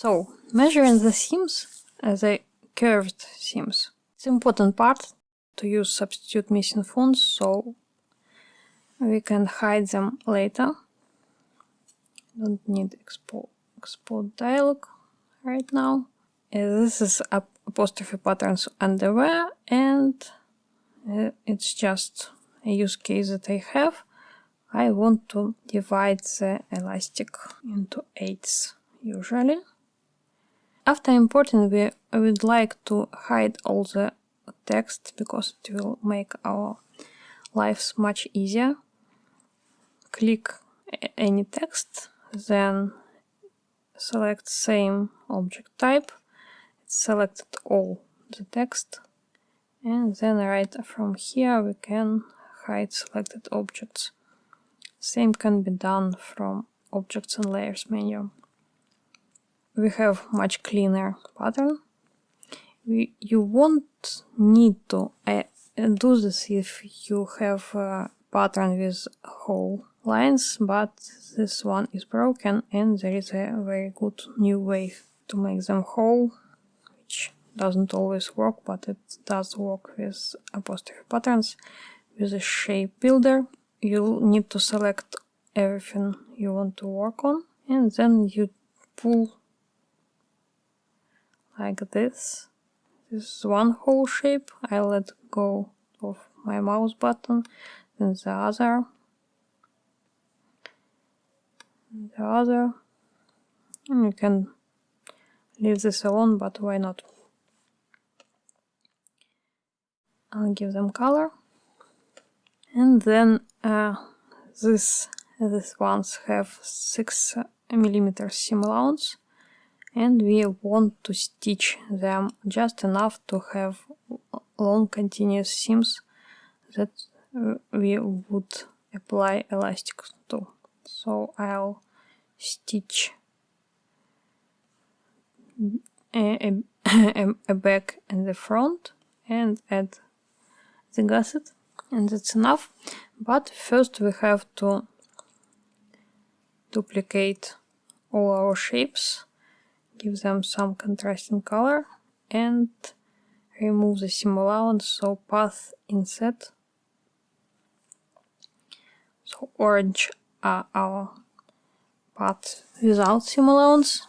So, measuring the seams, the curved seams. It's an important part to use substitute missing fonts, so we can hide them later. Don't need export dialog right now. This is apostrophe patterns underwear, and it's just a use case that I have. I want to divide the elastic into 8s usually. After importing, we would like to hide all the text because it will make our lives much easier. Click any text, then select same object type. It's selected all the text, and then right from here we can hide selected objects. Same can be done from Objects and Layers menu. We have much cleaner pattern. You won't need to do this if you have a pattern with whole lines, but this one is broken and there is a very good new way to make them whole, which doesn't always work, but it does work with apostrophe patterns. With a shape builder, you'll need to select everything you want to work on, and then you pull like this. This is one whole shape. I let go of my mouse button, then the other, and you can leave this alone, but why not? I'll give them color, and then these ones have 6mm seam allowance, and we want to stitch them just enough to have long continuous seams that we would apply elastic to. So I'll stitch a back and the front and add the gusset, and that's enough. But first we have to duplicate all our shapes, give them some contrasting color, and remove the seam allowance, so path inset. So orange are our path without seam allowance,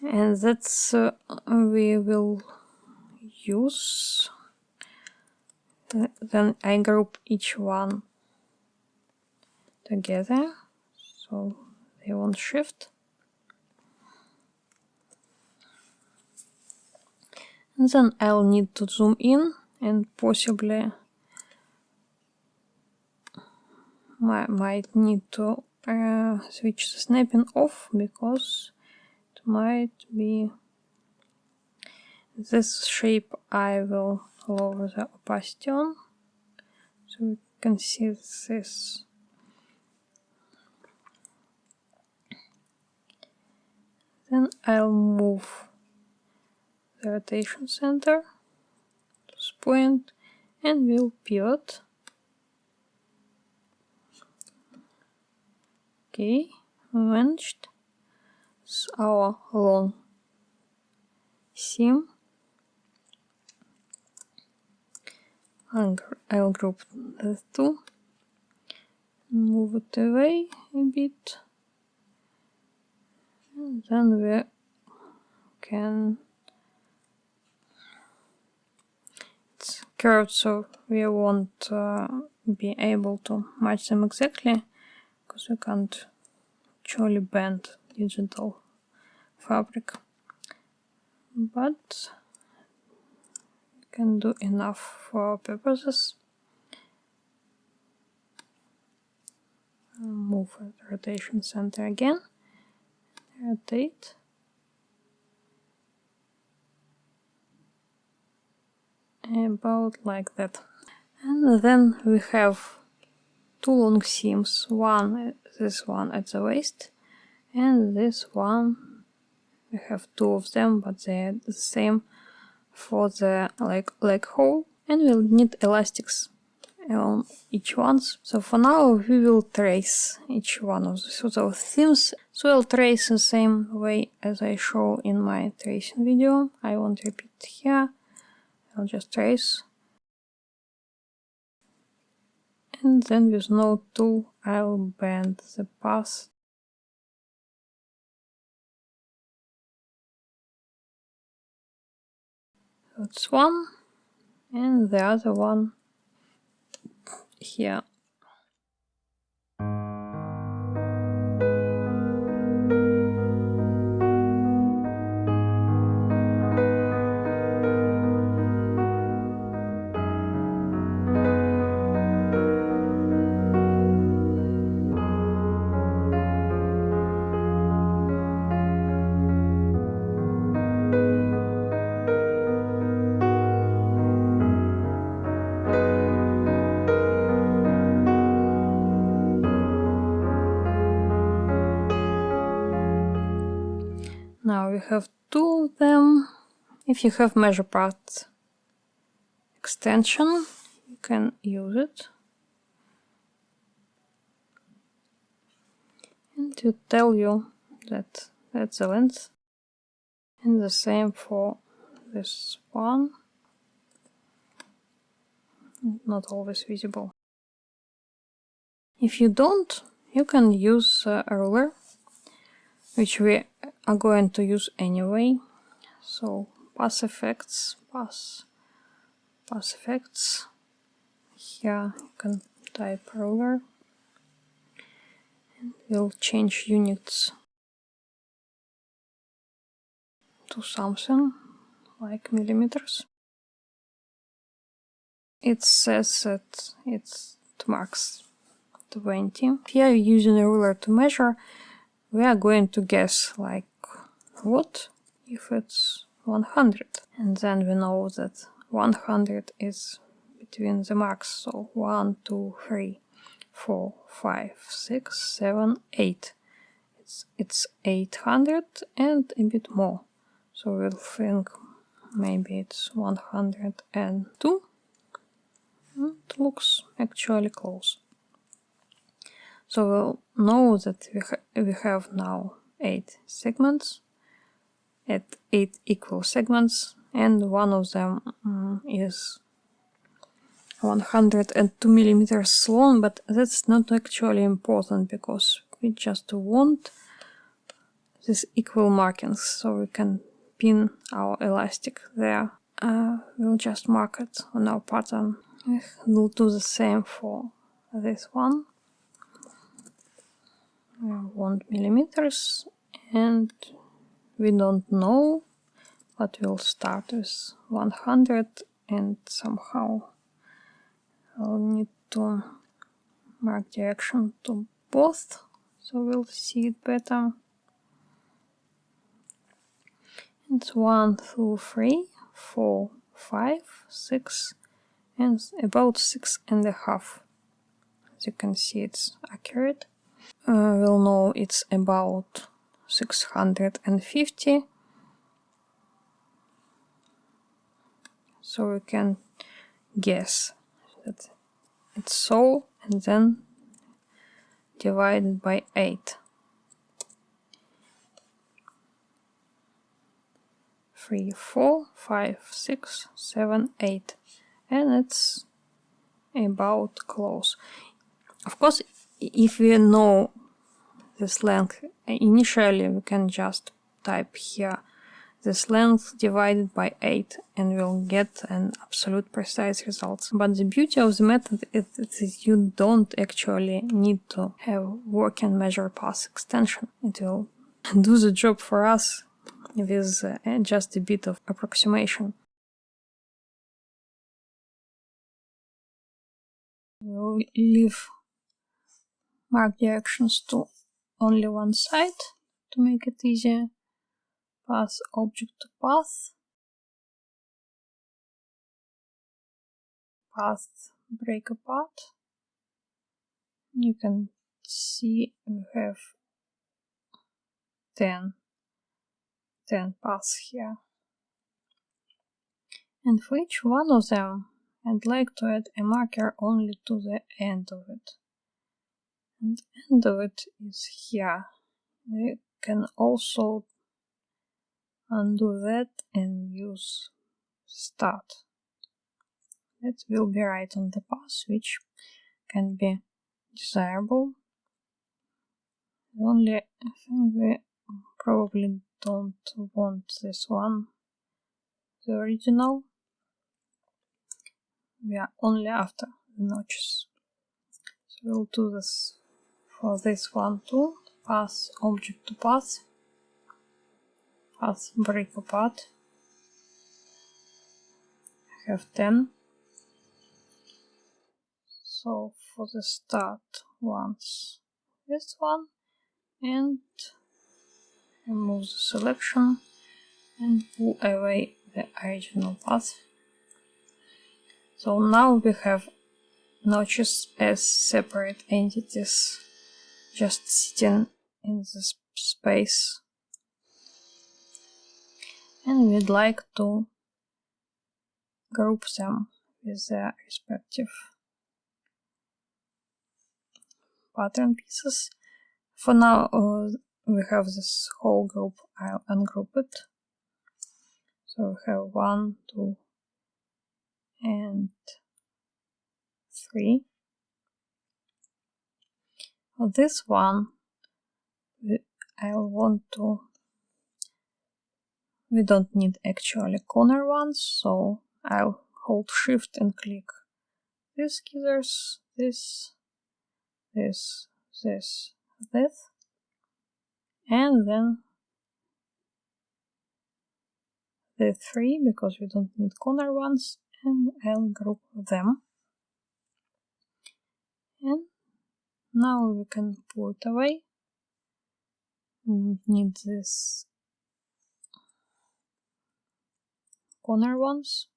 and that's we will use. Then I group each one together so they won't shift. And then I'll need to zoom in and possibly might need to switch the snapping off, because it might be this shape. I will lower the opacity on so we can see this. Then I'll move the rotation center to this point and we'll pivot. Okay, managed. It's our long seam. I'll group the two, move it away a bit, and then we can. It's curved, so we won't be able to match them exactly, because we can't actually bend digital fabric, but can do enough for our purposes. Move the rotation center again, rotate, about like that. And then we have two long seams, this one at the waist, and this one, we have two of them, but they're the same for the leg hole, and we'll need elastics on each one. So for now we will trace each one of those themes. So I'll trace the same way as I show in my tracing video. I won't repeat here. I'll just trace. And then with node 2 I'll bend the path. That's one. And the other one here. Now we have two of them. If you have measure part extension, you can use it. And to tell you that that's the length. And the same for this one. Not always visible. If you don't, you can use a ruler, which we are going to use anyway. So path effects, path effects. Here you can type ruler, and we'll change units to something like millimeters. It says that it marks 20. Here using a ruler to measure, we are going to guess like what if it's 100, and then we know that 100 is between the marks, so 1, 2, 3, 4, 5, 6, 7, 8. It's 800 and a bit more, so we'll think maybe it's 102. It looks actually close. So we'll know that we have now 8 segments at 8 equal segments, and one of them is 102 millimeters long, but that's not actually important because we just want these equal markings, so we can pin our elastic there. We'll just mark it on our pattern. We'll do the same for this one. We want millimeters, and we don't know, but we'll start with 100, and somehow I'll need to mark direction to both, so we'll see it better. It's 1, 2, 3, 4, 5, 6, and about 6.5. As you can see, it's accurate. We'll know it's about 650. So we can guess that it's so, and then divided by 8. 3, 4, 5, 6, 7, 8. And it's about close. Of course, if we know this length initially, we can just type here this length divided by 8, and we'll get an absolute precise result. But the beauty of the method is that you don't actually need to have working measure path extension. It will do the job for us with just a bit of approximation. We'll leave mark directions to only one side to make it easier. Path object to path. Path break apart. You can see we have 10 paths here. And for each one of them, I'd like to add a marker only to the end of it. And the end of it is here. We can also undo that and use start. That will be right on the path, which can be desirable. The only thing we probably don't want this one, the original. We are only after the notches. So we'll do this for this one too. Path object to path. Path break apart. I have 10. So for the start once this one, and remove the selection and pull away the original path. So now we have notches as separate entities just sitting in this space, and we'd like to group them with their respective pattern pieces. For now we have this whole group. I'll ungroup it. So we have 1, 2, and 3. For this one, I'll want to. We don't need actually corner ones, so I'll hold Shift and click these scissors, this, and then the 3, because we don't need corner ones, and I'll group them. And now we can pull it away. We don't need these corner ones.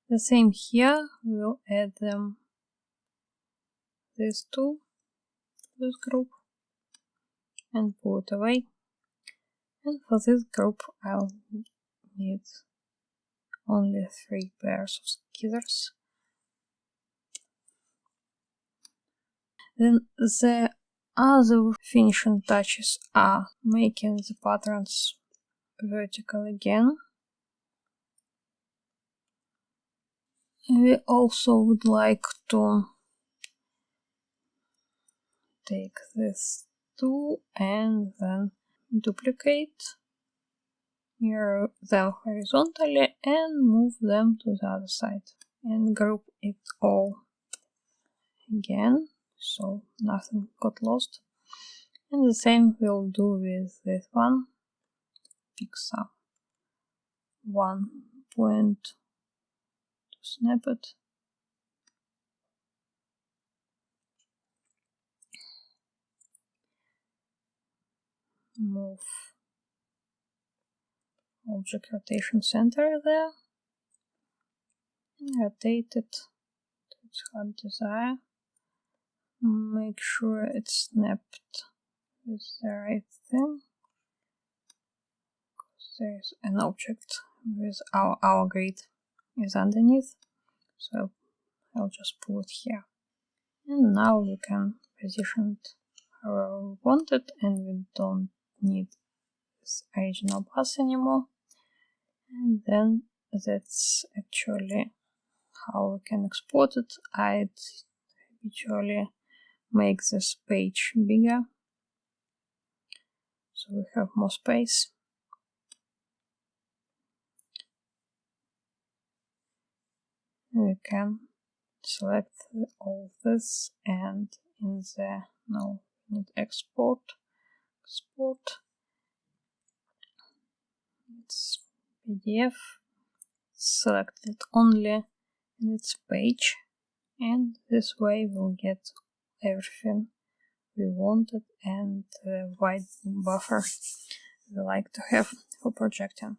The same here, we'll add them, these two, this group, and pull it away. And for this group I'll need only 3 pairs of scissors. Then the other finishing touches are making the patterns vertical again. We also would like to take this two and then duplicate, mirror them horizontally and move them to the other side and group it all again so nothing got lost. And the same we'll do with this one. Pick some one point to snap it. Move object rotation center there and rotate it to its heart desire. Make sure it's snapped with the right thing, because there's an object with our grid is underneath, so I'll just pull it here. And now we can position it however we want it, and we don't need this original path anymore. And then that's actually how we can export it. I'd habitually make this page bigger so we have more space. We can select all this, and in the no, we need export. It's PDF. Select it only in its page, and this way we'll get everything we wanted and the white buffer we like to have for projecting.